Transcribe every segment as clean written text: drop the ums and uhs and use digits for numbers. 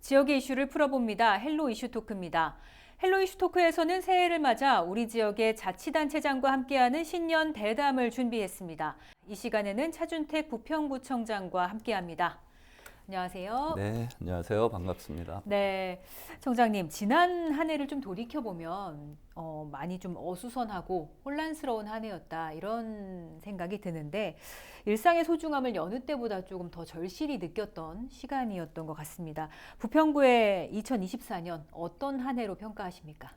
지역의 이슈를 풀어봅니다. 헬로 이슈 토크입니다. 헬로 이슈 토크에서는 새해를 맞아 우리 지역의 자치단체장과 함께하는 신년 대담을 준비했습니다. 이 시간에는 차준택 부평구청장과 함께합니다. 안녕하세요. 네, 안녕하세요. 반갑습니다. 네, 청장님, 지난 한 해를 좀 돌이켜보면 많이 좀 어수선하고 혼란스러운 한 해였다 이런 생각이 드는데 일상의 소중함을 여느 때보다 조금 더 절실히 느꼈던 시간이었던 것 같습니다. 부평구의 2024년 어떤 한 해로 평가하십니까?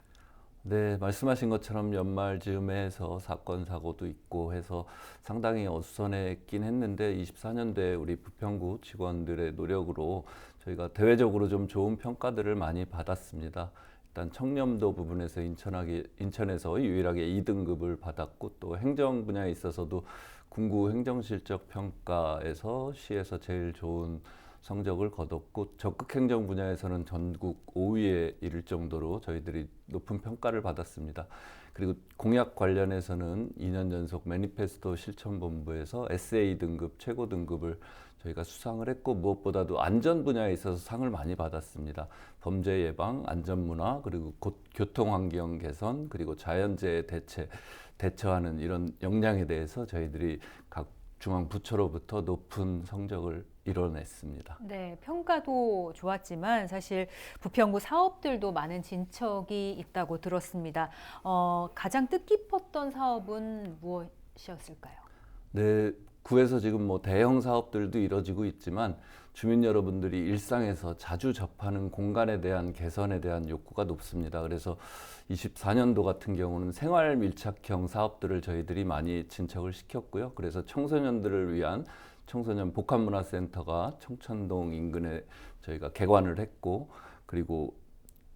네, 말씀하신 것처럼 연말 즈음에 해서 사건 사고도 있고 해서 상당히 어수선했긴 했는데 24년도에 우리 부평구 직원들의 노력으로 저희가 대외적으로 좀 좋은 평가들을 많이 받았습니다. 일단 청렴도 부분에서 인천에서 유일하게 2등급을 받았고, 또 행정 분야에 있어서도 군구 행정실적 평가에서 시에서 제일 좋은 성적을 거뒀고, 적극 행정 분야에서는 전국 5위에 이를 정도로 저희들이 높은 평가를 받았습니다. 그리고 공약 관련해서는 2년 연속 매니페스토 실천본부에서 SA 등급 최고 등급을 저희가 수상을 했고, 무엇보다도 안전 분야에 있어서 상을 많이 받았습니다. 범죄 예방, 안전 문화, 그리고 교통 환경 개선, 그리고 자연재해 대처하는 이런 역량에 대해서 저희들이 각 중앙 부처로부터 높은 성적을 이뤄냈습니다. 네, 평가도 좋았지만 사실 부평구 사업들도 많은 진척이 있다고 들었습니다. 가장 뜻깊었던 사업은 무엇이었을까요? 네, 구에서 지금 뭐 대형 사업들도 이뤄지고 있지만 주민 여러분들이 일상에서 자주 접하는 공간에 대한 개선에 대한 욕구가 높습니다. 그래서 24년도 같은 경우는 생활 밀착형 사업들을 저희들이 많이 진척을 시켰고요. 그래서 청소년들을 위한 청소년 복합문화센터가 청천동 인근에 저희가 개관을 했고, 그리고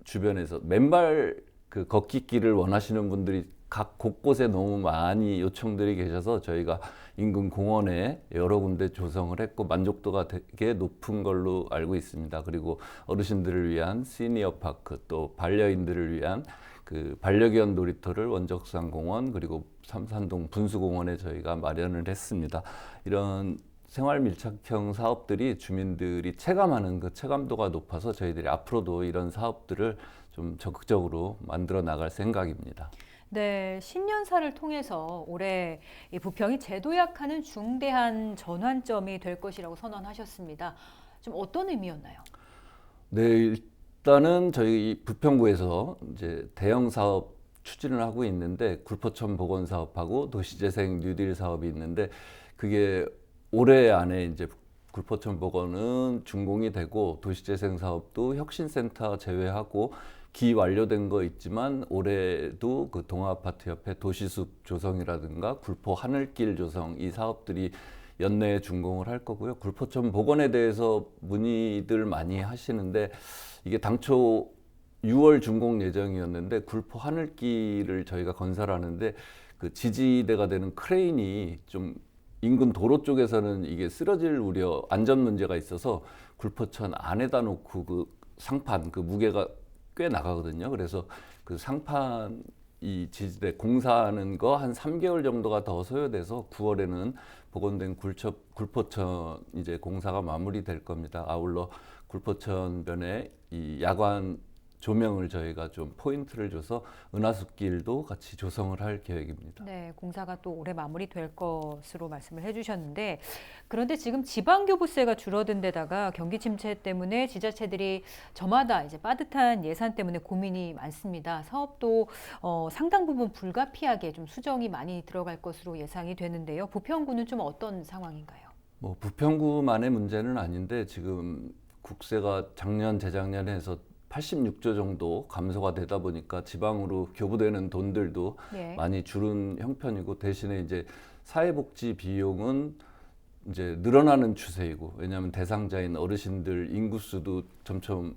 주변에서 맨발 그 걷기길을 원하시는 분들이 각 곳곳에 너무 많이 요청들이 계셔서 저희가 인근 공원에 여러 군데 조성을 했고 만족도가 되게 높은 걸로 알고 있습니다. 그리고 어르신들을 위한 시니어 파크, 또 반려인들을 위한 그 반려견 놀이터를 원적산 공원, 그리고 삼산동 분수공원에 저희가 마련을 했습니다. 이런 생활 밀착형 사업들이 주민들이 체감하는 그 체감도가 높아서 저희들이 앞으로도 이런 사업들을 좀 적극적으로 만들어 나갈 생각입니다. 네, 신년사를 통해서 올해 이 부평이 재도약하는 중대한 전환점이 될 것이라고 선언하셨습니다. 좀 어떤 의미였나요? 네, 일단은 저희 부평구에서 이제 대형 사업 추진을 하고 있는데, 굴포천 복원 사업하고 도시재생 뉴딜 사업이 있는데, 그게 올해 안에 이제 굴포천 복원은 준공이 되고, 도시재생 사업도 혁신센터 제외하고 기완료된 거 있지만 올해도 그 동아아파트협회 도시숲 조성이라든가 굴포 하늘길 조성, 이 사업들이 연내에 준공을 할 거고요. 굴포천 복원에 대해서 문의들 많이 하시는데, 이게 당초 6월 준공 예정이었는데 굴포 하늘길을 저희가 건설하는데 그 지지대가 되는 크레인이 좀 인근 도로 쪽에서는 이게 쓰러질 우려, 안전 문제가 있어서 굴포천 안에다 놓고 그 상판, 그 무게가 꽤 나가거든요. 그래서 그 상판 이 지지대 공사하는 거 한 3개월 정도가 더 소요돼서 9월에는 복원된 굴포천 이제 공사가 마무리될 겁니다. 아울러 굴포천변에 이 야관 조명을 저희가 좀 포인트를 줘서 은하숲길도 같이 조성을 할 계획입니다. 네, 공사가 또 올해 마무리될 것으로 말씀을 해주셨는데 그런데 지금 지방교부세가 줄어든 데다가 경기 침체 때문에 지자체들이 저마다 이제 빠듯한 예산 때문에 고민이 많습니다. 사업도 상당 부분 불가피하게 좀 수정이 많이 들어갈 것으로 예상이 되는데요. 부평구는 좀 어떤 상황인가요? 뭐 부평구만의 문제는 아닌데 지금 국세가 작년 재작년에 해서 86조 정도 감소가 되다 보니까 지방으로 교부되는 돈들도 네. 많이 줄은 형편이고, 대신에 이제 사회복지 비용은 이제 늘어나는 추세이고, 왜냐하면 대상자인 어르신들 인구수도 점점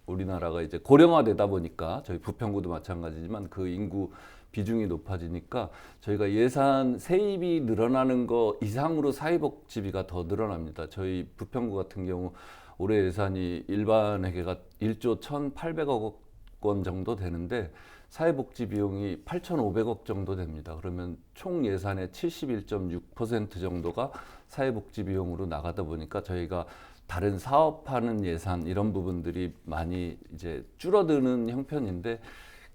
우리나라가 이제 고령화되다 보니까 저희 부평구도 마찬가지지만 그 인구 비중이 높아지니까 저희가 예산 세입이 늘어나는 거 이상으로 사회복지비가 더 늘어납니다. 저희 부평구 같은 경우 올해 예산이 일반 회계가 1조 1,800억 원 정도 되는데 사회복지 비용이 8,500억 정도 됩니다. 그러면 총 예산의 71.6% 정도가 사회복지 비용으로 나가다 보니까 저희가 다른 사업하는 예산 이런 부분들이 많이 이제 줄어드는 형편인데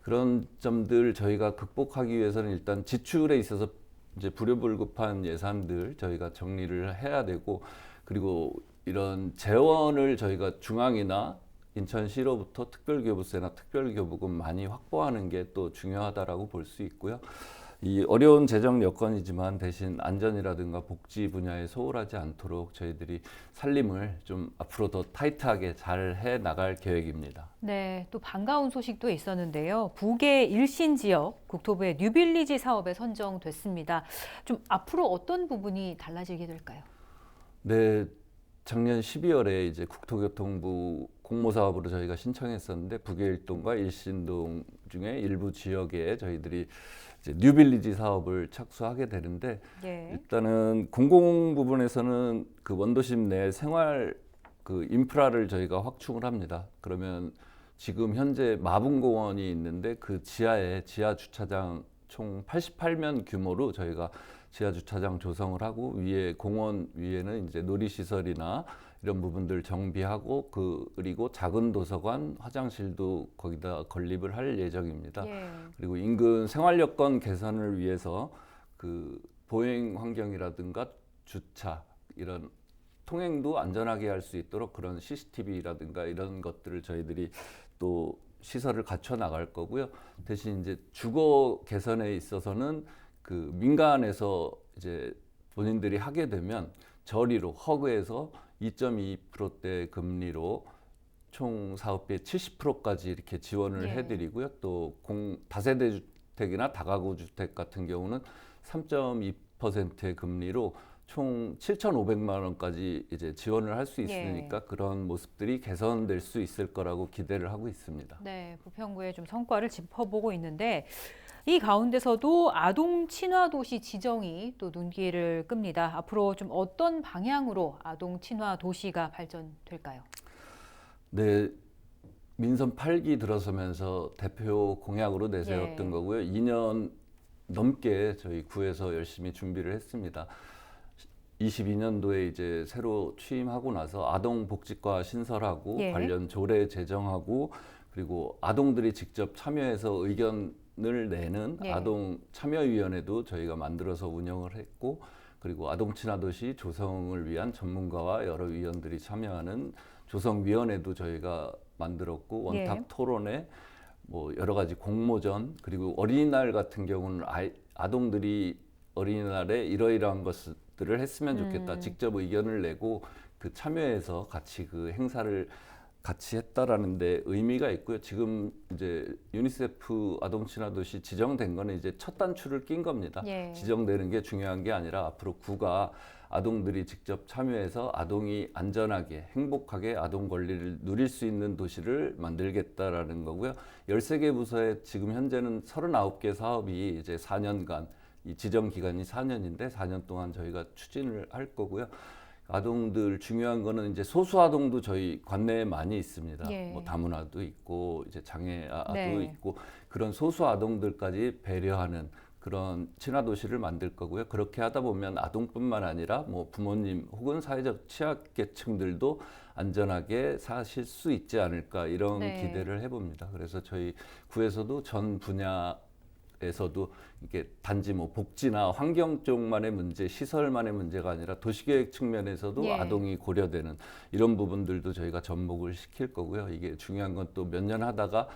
그런 점들 저희가 극복하기 위해서는 일단 지출에 있어서 이제 불효불급한 예산들 저희가 정리를 해야 되고 그리고 이런 재원을 저희가 중앙이나 인천시로부터 특별교부세나 특별교부금 많이 확보하는 게 또 중요하다라고 볼 수 있고요. 이 어려운 재정 여건이지만 대신 안전이라든가 복지 분야에 소홀하지 않도록 저희들이 살림을 좀 앞으로 더 타이트하게 잘 해 나갈 계획입니다. 네, 또 반가운 소식도 있었는데요. 북의 일신 지역 국토부의 뉴빌리지 사업에 선정됐습니다. 좀 앞으로 어떤 부분이 달라지게 될까요? 네, 작년 12월에 이제 국토교통부 공모사업으로 저희가 신청했었는데 북의 일동과 일신동 중에 일부 지역에 저희들이 이제 뉴빌리지 사업을 착수하게 되는데 예. 일단은 공공 부분에서는 그 원도심 내 생활 그 인프라를 저희가 확충을 합니다. 그러면 지금 현재 마분공원이 있는데 그 지하에 지하 주차장 총 88면 규모로 저희가 지하 주차장 조성을 하고 위에 공원 위에는 이제 놀이시설이나 이런 부분들 정비하고 그리고 작은 도서관, 화장실도 거기다 건립을 할 예정입니다. 예. 그리고 인근 생활 여건 개선을 위해서 그 보행 환경이라든가 주차 이런 통행도 안전하게 할 수 있도록 그런 CCTV라든가 이런 것들을 저희들이 또 시설을 갖춰 나갈 거고요. 대신 이제 주거 개선에 있어서는 그 민간에서 이제 본인들이 하게 되면 저리로 허그에서 2.2%대 금리로 총 사업비의 70%까지 이렇게 지원을 예. 해드리고요. 또 다세대 주택이나 다가구 주택 같은 경우는 3.2%의 금리로 총 7,500만 원까지 이제 지원을 할 수 있으니까 예. 그런 모습들이 개선될 수 있을 거라고 기대를 하고 있습니다. 네, 부평구의 좀 성과를 짚어보고 있는데 이 가운데서도 아동 친화 도시 지정이 또 눈길을 끕니다. 앞으로 좀 어떤 방향으로 아동 친화 도시가 발전될까요? 네, 민선 8기 들어서면서 대표 공약으로 내세웠던 예. 거고요. 2년 넘게 저희 구에서 열심히 준비를 했습니다. 22년도에 이제 새로 취임하고 나서 아동복지과 신설하고 예. 관련 조례 제정하고 그리고 아동들이 직접 참여해서 의견을 내는 예. 아동 참여위원회도 저희가 만들어서 운영을 했고 그리고 아동 친화도시 조성을 위한 전문가와 여러 위원들이 참여하는 조성위원회도 저희가 만들었고 원탁 예. 토론회 뭐 여러 가지 공모전 그리고 어린이날 같은 경우는 아동들이 어린이날에 이러이러한 것들을 했으면 좋겠다. 직접 의견을 내고 그 참여해서 같이 그 행사를 같이 했다라는 데 의미가 있고요. 지금 이제 유니세프 아동 친화 도시 지정된 거는 이제 첫 단추를 낀 겁니다. 예. 지정되는 게 중요한 게 아니라 앞으로 구가 아동들이 직접 참여해서 아동이 안전하게 행복하게 아동 권리를 누릴 수 있는 도시를 만들겠다라는 거고요. 13개 부서에 지금 현재는 39개 사업이 이제 4년간 이 지정 기간이 4년인데 4년 동안 저희가 추진을 할 거고요. 아동들 중요한 거는 이제 소수 아동도 저희 관내에 많이 있습니다. 예. 뭐 다문화도 있고 이제 장애아도 네. 있고 그런 소수 아동들까지 배려하는 그런 친화 도시를 만들 거고요. 그렇게 하다 보면 아동뿐만 아니라 뭐 부모님 혹은 사회적 취약계층들도 안전하게 사실 수 있지 않을까 이런 네. 기대를 해봅니다. 그래서 저희 구에서도 전 분야에서도 이게 단지 뭐 복지나 환경 쪽만의 문제, 시설만의 문제가 아니라 도시계획 측면에서도 예. 아동이 고려되는 이런 부분들도 저희가 접목을 시킬 거고요. 이게 중요한 건 또 몇 년 하다가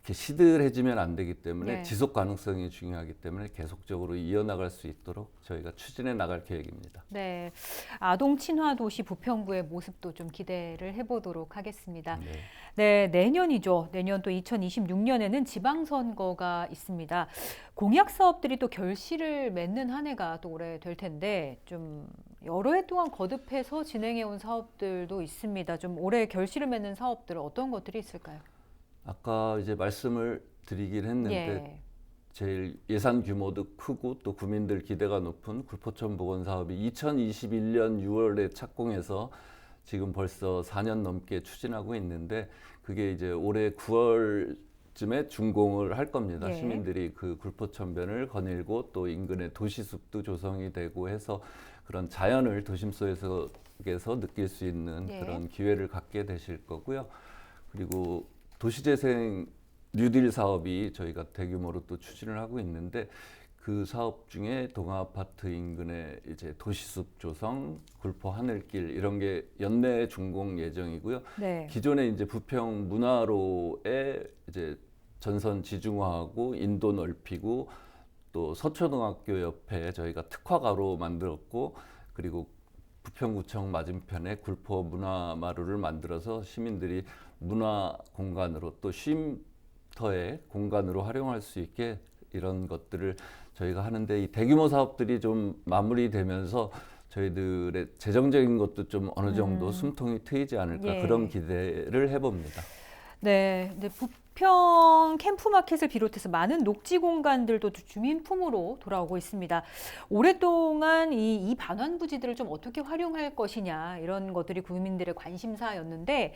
이렇게 시들해지면 안 되기 때문에 네. 지속 가능성이 중요하기 때문에 계속적으로 이어나갈 수 있도록 저희가 추진해 나갈 계획입니다. 네, 아동 친화 도시 부평구의 모습도 좀 기대를 해보도록 하겠습니다. 네. 네, 내년이죠. 내년 또 2026년에는 지방선거가 있습니다. 공약 사업들이 또 결실을 맺는 한 해가 또 올해 될 텐데 좀 여러 해 동안 거듭해서 진행해온 사업들도 있습니다. 좀 올해 결실을 맺는 사업들 어떤 것들이 있을까요? 아까 이제 말씀을 드리긴 했는데 예. 제일 예산 규모도 크고 또 구민들 기대가 높은 굴포천 보건 사업이 2021년 6월에 착공해서 지금 벌써 4년 넘게 추진하고 있는데 그게 이제 올해 9월쯤에 준공을 할 겁니다. 예. 시민들이 그 굴포천변을 거닐고 또 인근의 도시숲도 조성이 되고 해서 그런 자연을 도심 속에서 느낄 수 있는 예. 그런 기회를 갖게 되실 거고요. 그리고 도시재생 뉴딜 사업이 저희가 대규모로 또 추진을 하고 있는데 그 사업 중에 동아아파트 인근에 이제 도시숲 조성, 굴포 하늘길 이런 게 연내 준공 예정이고요. 네. 기존에 이제 부평 문화로에 이제 전선 지중화하고 인도 넓히고 또 서초등학교 옆에 저희가 특화가로 만들었고 그리고 부평구청 맞은편에 굴포 문화마루를 만들어서 시민들이 문화 공간으로 또 쉼터의 공간으로 활용할 수 있게 이런 것들을 저희가 하는데 이 대규모 사업들이 좀 마무리되면서 저희들의 재정적인 것도 좀 어느 정도 숨통이 트이지 않을까 예. 그런 기대를 해봅니다. 네, 이제 부평 캠프마켓을 비롯해서 많은 녹지 공간들도 주민품으로 돌아오고 있습니다. 오랫동안 이 반환 부지들을 좀 어떻게 활용할 것이냐 이런 것들이 국민들의 관심사였는데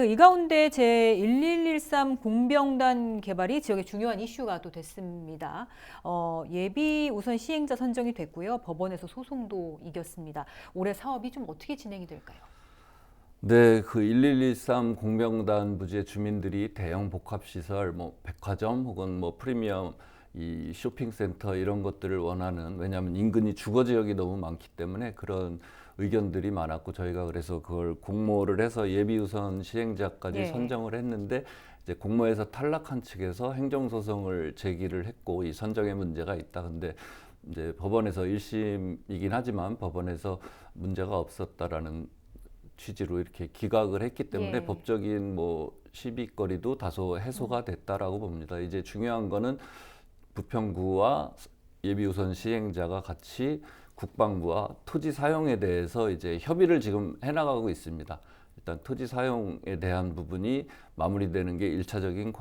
이 가운데 제 1113 공병단 개발이 지역의 중요한 이슈가 또 됐습니다. 예비 우선 시행자 선정이 됐고요. 법원에서 소송도 이겼습니다. 올해 사업이 좀 어떻게 진행이 될까요? 네, 그 1113 공병단 부지의 주민들이 대형 복합시설, 뭐 백화점 혹은 뭐 프리미엄 이 쇼핑센터 이런 것들을 원하는 왜냐하면 인근이 주거 지역이 너무 많기 때문에 그런 의견들이 많았고 저희가 그래서 그걸 공모를 해서 예비우선 시행자까지 예. 선정을 했는데 이제 공모에서 탈락한 측에서 행정소송을 제기를 했고 이 선정에 문제가 있다. 근데 이제 법원에서 1심이긴 하지만 법원에서 문제가 없었다라는 취지로 이렇게 기각을 했기 때문에 예. 법적인 뭐 시비거리도 다소 해소가 됐다라고 봅니다. 이제 중요한 거는 부평구와 예비우선 시행자가 같이 국방부와 토지 사용에 대해서 이제 협의를 지금 해나가고 있습니다. 일단 토지 사용에 대한 부분이 마무리되는 게 1차적인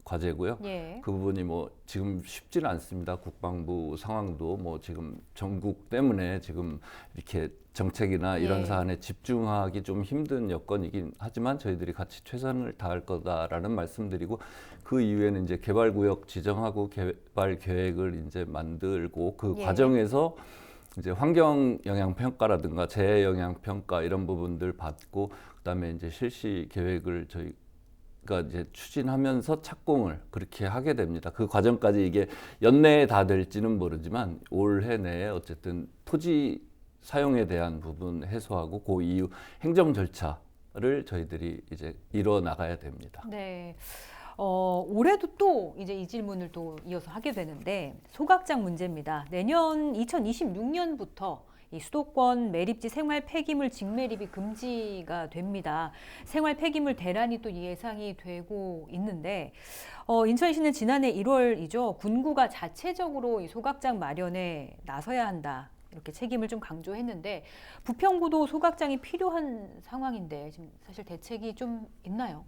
과제고요. 예. 그 부분이 뭐 지금 쉽지는 않습니다. 국방부 상황도 뭐 지금 전국 때문에 지금 이렇게 정책이나 이런 예. 사안에 집중하기 좀 힘든 여건이긴 하지만 저희들이 같이 최선을 다할 거다라는 말씀드리고 그 이후에는 이제 개발구역 지정하고 개발 계획을 이제 만들고 그 예. 과정에서 이제 환경 영향 평가라든가 재해 영향 평가 이런 부분들 받고 그다음에 이제 실시 계획을 저희가 이제 추진하면서 착공을 그렇게 하게 됩니다. 그 과정까지 이게 연내에 다 될지는 모르지만 올해 내에 어쨌든 토지 사용에 대한 부분 해소하고 그 이후 행정 절차를 저희들이 이제 이뤄 나가야 됩니다. 네. 올해도 또 이제 이 질문을 또 이어서 하게 되는데 소각장 문제입니다. 내년 2026년부터 이 수도권 매립지 생활 폐기물 직매립이 금지가 됩니다. 생활 폐기물 대란이 또 예상이 되고 있는데 인천시는 지난해 1월이죠. 군구가 자체적으로 이 소각장 마련에 나서야 한다. 이렇게 책임을 좀 강조했는데 부평구도 소각장이 필요한 상황인데 지금 사실 대책이 좀 있나요?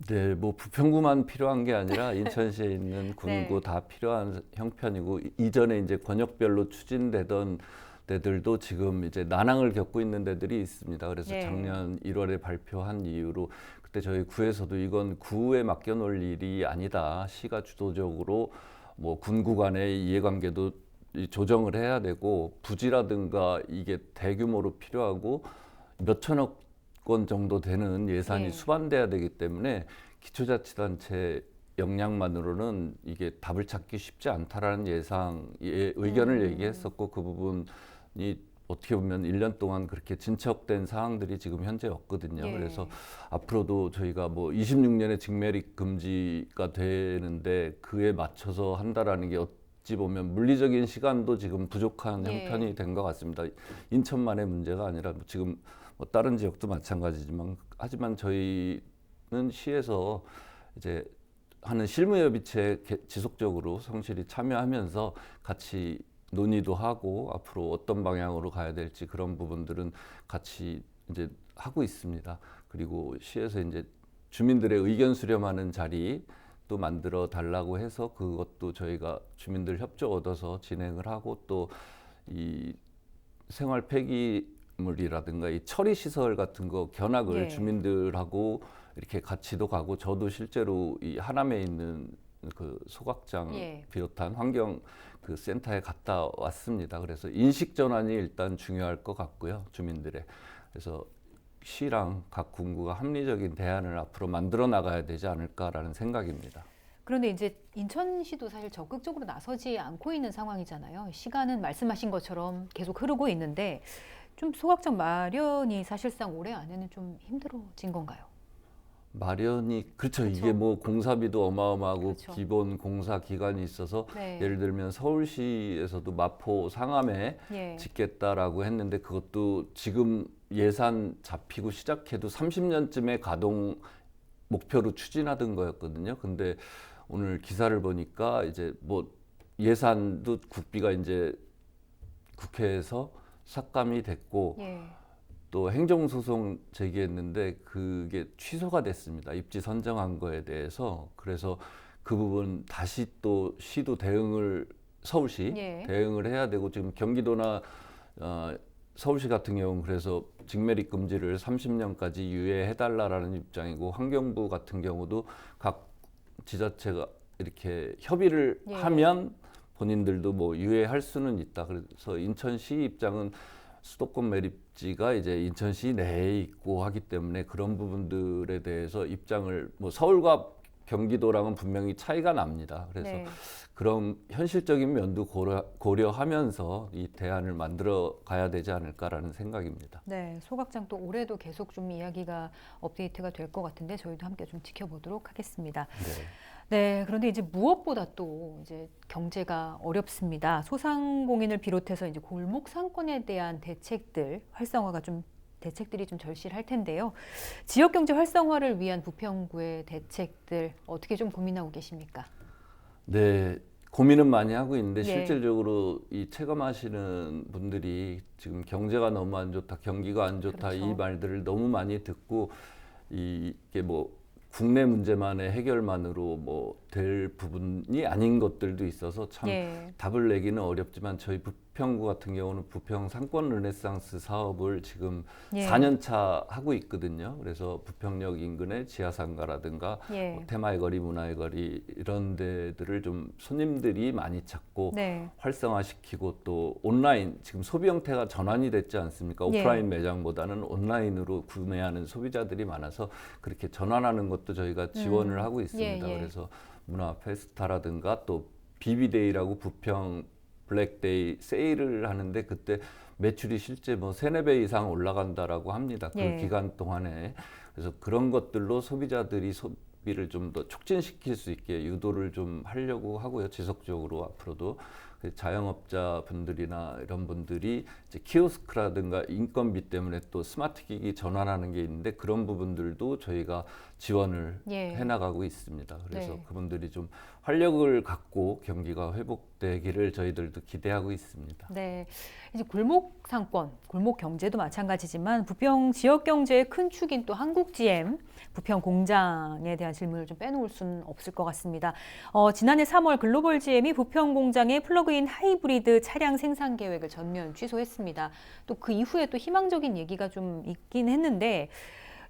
네, 뭐 부평구만 필요한 게 아니라 인천시에 있는 군구 네. 다 필요한 형편이고 이전에 이제 권역별로 추진되던 데들도 지금 이제 난항을 겪고 있는 데들이 있습니다. 그래서 네. 작년 1월에 발표한 이유로 그때 저희 구에서도 이건 구에 맡겨놓을 일이 아니다. 시가 주도적으로 뭐 군구 간의 이해관계도 이 조정을 해야 되고 부지라든가 이게 대규모로 필요하고 몇 천억 원 정도 되는 예산이 예. 수반돼야 되기 때문에 기초자치단체 역량만으로는 이게 답을 찾기 쉽지 않다라는 의견을 얘기했었고 그 부분이 어떻게 보면 1년 동안 그렇게 진척된 사항들이 지금 현재 없거든요. 예. 그래서 앞으로도 저희가 뭐 26년에 직매립 금지가 되는데 그에 맞춰서 한다라는 게 어찌 보면 물리적인 시간도 지금 부족한 예. 형편이 된 것 같습니다. 인천만의 문제가 아니라 지금 뭐 다른 지역도 마찬가지지만 하지만 저희는 시에서 이제 하는 실무협의체에 지속적으로 성실히 참여하면서 같이 논의도 하고 앞으로 어떤 방향으로 가야 될지 그런 부분들은 같이 이제 하고 있습니다. 그리고 시에서 이제 주민들의 의견 수렴하는 자리 또 만들어 달라고 해서 그것도 저희가 주민들 협조 얻어서 진행을 하고 또 이 생활 폐기물이라든가 이 처리 시설 같은 거 견학을 예. 주민들하고 이렇게 같이도 가고 저도 실제로 이 하남에 있는 그 소각장 예. 비롯한 환경 그 센터에 갔다 왔습니다. 그래서 인식 전환이 일단 중요할 것 같고요, 주민들의. 그래서 시랑 각 군구가 합리적인 대안을 앞으로 만들어 나가야 되지 않을까라는 생각입니다. 그런데 이제 인천시도 사실 적극적으로 나서지 않고 있는 상황이잖아요. 시간은 말씀하신 것처럼 계속 흐르고 있는데 좀 소각장 마련이 사실상 올해 안에는 좀 힘들어진 건가요? 마련이 그렇죠. 그렇죠. 이게 뭐 공사비도 어마어마하고 그렇죠. 기본 공사 기간이 있어서 네. 예를 들면 서울시에서도 마포 상암에 예. 짓겠다라고 했는데 그것도 지금 예산 잡히고 시작해도 30년쯤에 가동 목표로 추진하던 거였거든요. 근데 오늘 기사를 보니까 이제 뭐 예산도 국비가 이제 국회에서 삭감이 됐고 예. 또 행정소송 제기했는데 그게 취소가 됐습니다. 입지 선정한 거에 대해서. 그래서 그 부분 다시 또 시도 대응을 서울시 예. 대응을 해야 되고 지금 경기도나 서울시 같은 경우는 그래서 직매립 금지를 30년까지 유예해달라라는 입장이고 환경부 같은 경우도 각 지자체가 이렇게 협의를 예. 하면 본인들도 뭐 유예할 수는 있다. 그래서 인천시 입장은 수도권 매립지가 이제 인천시 내에 있고 하기 때문에 그런 부분들에 대해서 입장을 뭐 서울과 경기도랑은 분명히 차이가 납니다. 그래서 네. 그런 현실적인 면도 고려하면서 이 대안을 만들어 가야 되지 않을까라는 생각입니다. 네, 소각장 또 올해도 계속 좀 이야기가 업데이트가 될 것 같은데 저희도 함께 좀 지켜보도록 하겠습니다. 네. 네, 그런데 이제 무엇보다 또 이제 경제가 어렵습니다. 소상공인을 비롯해서 이제 골목 상권에 대한 대책들 활성화가 좀 대책들이 좀 절실할 텐데요. 지역 경제 활성화를 위한 부평구의 대책들 어떻게 좀 고민하고 계십니까? 네, 고민은 많이 하고 있는데 예. 실질적으로 이 체감하시는 분들이 지금 경제가 너무 안 좋다, 경기가 안 좋다 그렇죠. 이 말들을 너무 많이 듣고 이게 뭐 국내 문제만의 해결만으로 뭐 될 부분이 아닌 것들도 있어서 참 예. 답을 내기는 어렵지만 저희 부평구 같은 경우는 부평 상권 르네상스 사업을 지금 예. 4년 차 하고 있거든요. 그래서 부평역 인근의 지하상가라든가 예. 뭐 테마의 거리, 문화의 거리 이런 데들을 좀 손님들이 많이 찾고 네. 활성화시키고 또 온라인 지금 소비 형태가 전환이 됐지 않습니까? 예. 오프라인 매장보다는 온라인으로 구매하는 소비자들이 많아서 그렇게 전환하는 것도 저희가 지원을 하고 있습니다. 예, 예. 그래서 문화 페스타라든가 또 비비데이라고 부평 블랙데이 세일을 하는데 그때 매출이 실제 뭐 3~4배 이상 올라간다라고 합니다. 그 예. 기간 동안에. 그래서 그런 것들로 소비자들이 소비를 좀 더 촉진시킬 수 있게 유도를 좀 하려고 하고요. 지속적으로 앞으로도. 자영업자 분들이나 이런 분들이 이제 키오스크라든가 인건비 때문에 또 스마트 기기 전환하는 게 있는데 그런 부분들도 저희가 지원을 예. 해나가고 있습니다. 그래서 네. 그분들이 좀 활력을 갖고 경기가 회복되기를 저희들도 기대하고 있습니다. 네, 이제 골목 상권, 골목 경제도 마찬가지지만 부평 지역 경제의 큰 축인 또 한국 GM 부평 공장에 대한 질문을 좀 빼놓을 수는 없을 것 같습니다. 지난해 3월 글로벌 GM이 부평 공장의 플러그인 하이브리드 차량 생산 계획을 전면 취소했습니다. 또 그 이후에 또 희망적인 얘기가 좀 있긴 했는데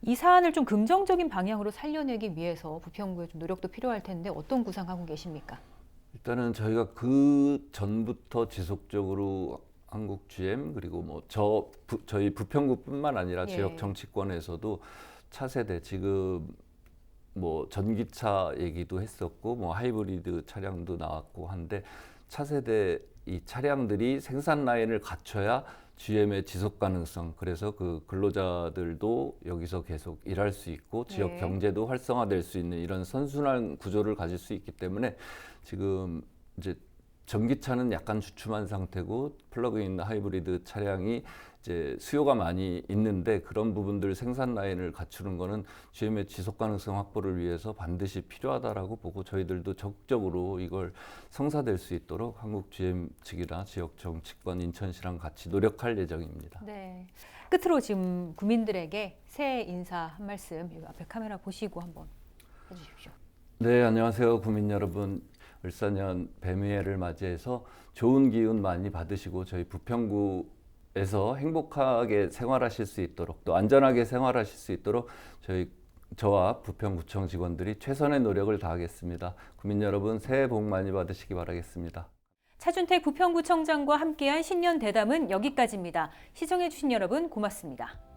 이 사안을 좀 긍정적인 방향으로 살려내기 위해서 부평구의 좀 노력도 필요할 텐데 어떤 구상하고 계십니까? 일단은 저희가 그 전부터 지속적으로 한국 GM 그리고 뭐 저희 부평구뿐만 아니라 예. 지역 정치권에서도 차세대 지금 뭐 전기차 얘기도 했었고 뭐 하이브리드 차량도 나왔고 한데 차세대 이 차량들이 생산 라인을 갖춰야 GM의 지속 가능성 그래서 그 근로자들도 여기서 계속 일할 수 있고 지역 네. 경제도 활성화될 수 있는 이런 선순환 구조를 가질 수 있기 때문에 지금 이제 전기차는 약간 주춤한 상태고 플러그인 하이브리드 차량이 이제 수요가 많이 있는데 그런 부분들 생산 라인을 갖추는 거는 GM의 지속 가능성 확보를 위해서 반드시 필요하다라고 보고 저희들도 적극적으로 이걸 성사될 수 있도록 한국 GM 측이나 지역 정치권 인천시랑 같이 노력할 예정입니다. 네. 끝으로 지금 국민들에게 새해 인사 한 말씀 여기 앞에 카메라 보시고 한번 해주십시오. 네, 안녕하세요, 국민 여러분. 을사년 뱀의해를 맞이해서 좋은 기운 많이 받으시고 저희 부평구에서 행복하게 생활하실 수 있도록 또 안전하게 생활하실 수 있도록 저희 저와 부평구청 직원들이 최선의 노력을 다하겠습니다. 국민 여러분 새해 복 많이 받으시기 바라겠습니다. 차준택 부평구청장과 함께한 신년 대담은 여기까지입니다. 시청해주신 여러분 고맙습니다.